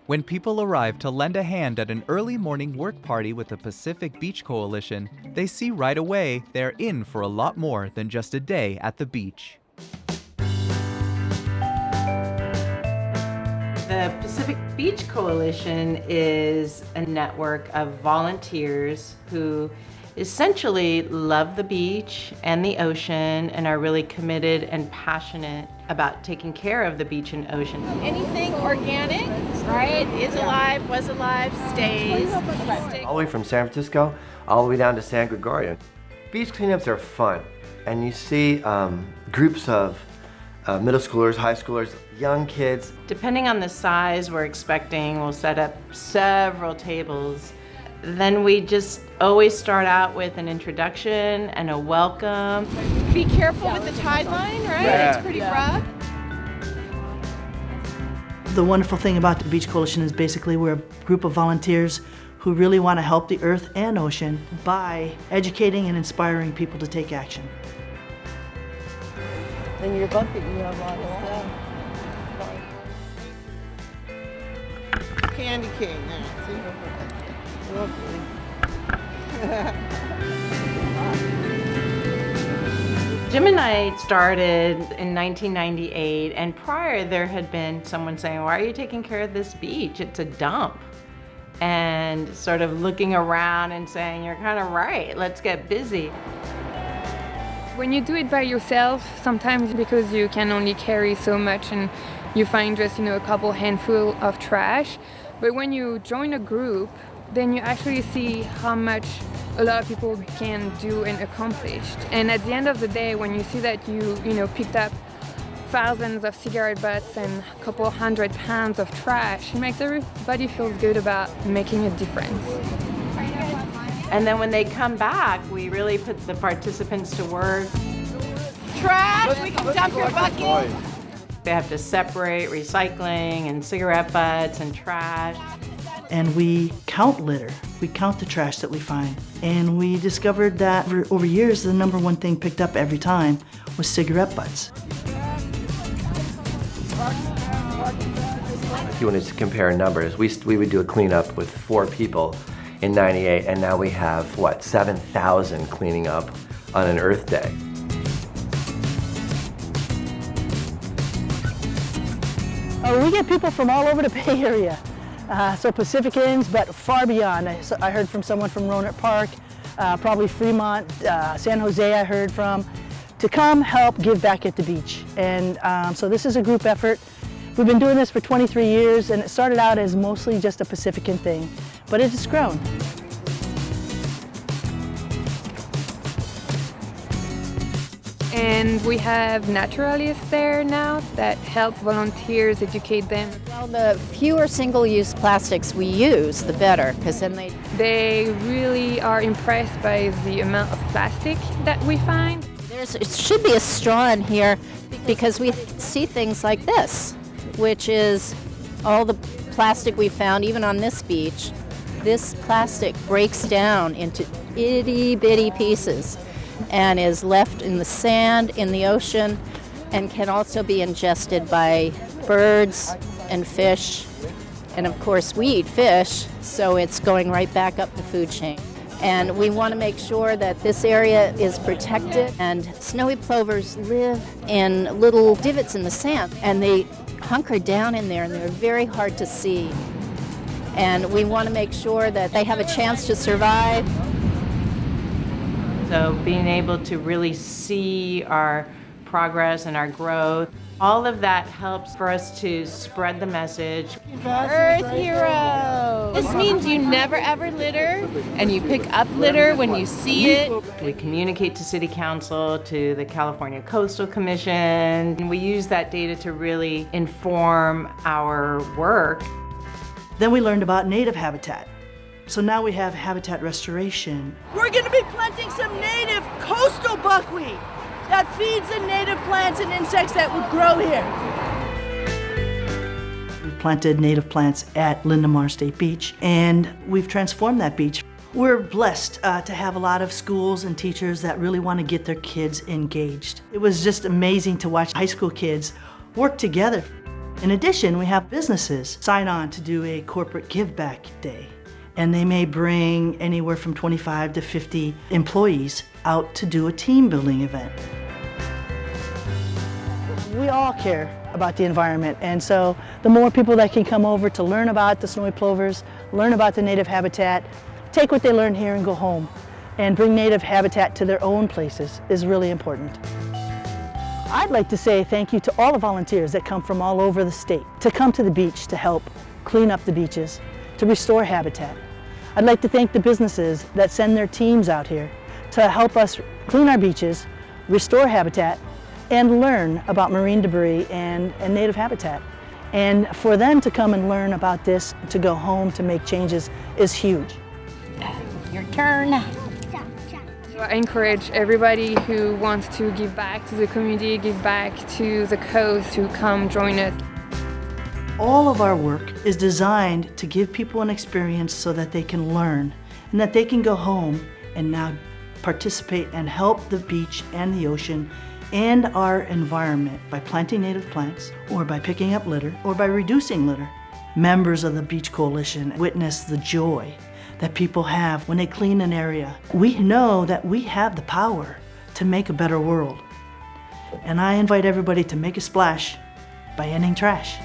When people arrive to lend a hand at an early morning work party with the Pacific Beach Coalition, they see right away they're in for a lot more than just a day at the beach. The Pacific Beach Coalition is a network of volunteers who essentially love the beach and the ocean and are really committed and passionate about taking care of the beach and ocean. Anything organic, right, is alive, was alive, stays. All the way from San Francisco, all the way down to San Gregorio. Beach cleanups are fun, and you see groups of middle schoolers, high schoolers, young kids. Depending on the size we're expecting, we'll set up several tables. Then we just always start out with an introduction and a welcome. Be careful with the tide line, right? Yeah. It's pretty rough. The wonderful thing about the Beach Coalition is basically we're a group of volunteers who really want to help the earth and ocean by educating and inspiring people to take action. In your bucket you have a lot of stuff. Candy cane there. Jim and I started in 1998, and prior there had been someone saying, "Why are you taking care of this beach? It's a dump." And sort of looking around and saying, "You're kind of right, let's get busy." When you do it by yourself, sometimes because you can only carry so much and you find just, a couple handful of trash. But when you join a group, then you actually see how much a lot of people can do and accomplish. And at the end of the day, when you see that you picked up thousands of cigarette butts and a couple 100 pounds of trash, it makes everybody feel good about making a difference. And then when they come back, we really put the participants to work. Trash, we can dump your bucket. They have to separate recycling and cigarette butts and trash. And we count litter. We count the trash that we find. And we discovered that over years, the number one thing picked up every time was cigarette butts. If you wanted to compare numbers, we would do a cleanup with 4 people in '98, and now we have, 7,000 cleaning up on an Earth Day. We get people from all over the Bay Area. So Pacificans, but far beyond. I heard from someone from Rohnert Park, probably Fremont, San Jose I heard from, to come help give back at the beach. And so this is a group effort. We've been doing this for 23 years, and it started out as mostly just a Pacifican thing, but it has grown. And we have naturalists there now that help volunteers educate them. Well, the fewer single-use plastics we use, the better, because then They really are impressed by the amount of plastic that we find. it should be a straw in here because we see things like this, which is all the plastic we found, even on this beach. This plastic breaks down into itty-bitty pieces and is left in the sand, in the ocean, and can also be ingested by birds and fish. And of course, we eat fish, so it's going right back up the food chain. And we want to make sure that this area is protected. And snowy plovers live in little divots in the sand, and they hunker down in there, and they're very hard to see. And we want to make sure that they have a chance to survive. So being able to really see our progress and our growth, all of that helps for us to spread the message. Earth hero. This means you never ever litter, and you pick up litter when you see it. We communicate to City Council, to the California Coastal Commission, and we use that data to really inform our work. Then we learned about native habitat. So now we have habitat restoration. We're going to be planting some native coastal buckwheat that feeds the native plants and insects that would grow here. We've planted native plants at Lindemar State Beach, and we've transformed that beach. We're blessed to have a lot of schools and teachers that really want to get their kids engaged. It was just amazing to watch high school kids work together. In addition, we have businesses sign on to do a corporate give back day, and they may bring anywhere from 25 to 50 employees out to do a team building event. We all care about the environment, and so the more people that can come over to learn about the snowy plovers, learn about the native habitat, take what they learn here and go home, and bring native habitat to their own places is really important. I'd like to say thank you to all the volunteers that come from all over the state to come to the beach to help clean up the beaches, to restore habitat. I'd like to thank the businesses that send their teams out here to help us clean our beaches, restore habitat, and learn about marine debris and native habitat. And for them to come and learn about this, to go home, to make changes is huge. Your turn. I encourage everybody who wants to give back to the community, give back to the coast, to come join us. All of our work is designed to give people an experience so that they can learn and that they can go home and now participate and help the beach and the ocean and our environment by planting native plants, or by picking up litter, or by reducing litter. Members of the Beach Coalition witness the joy that people have when they clean an area. We know that we have the power to make a better world. And I invite everybody to make a splash by ending trash.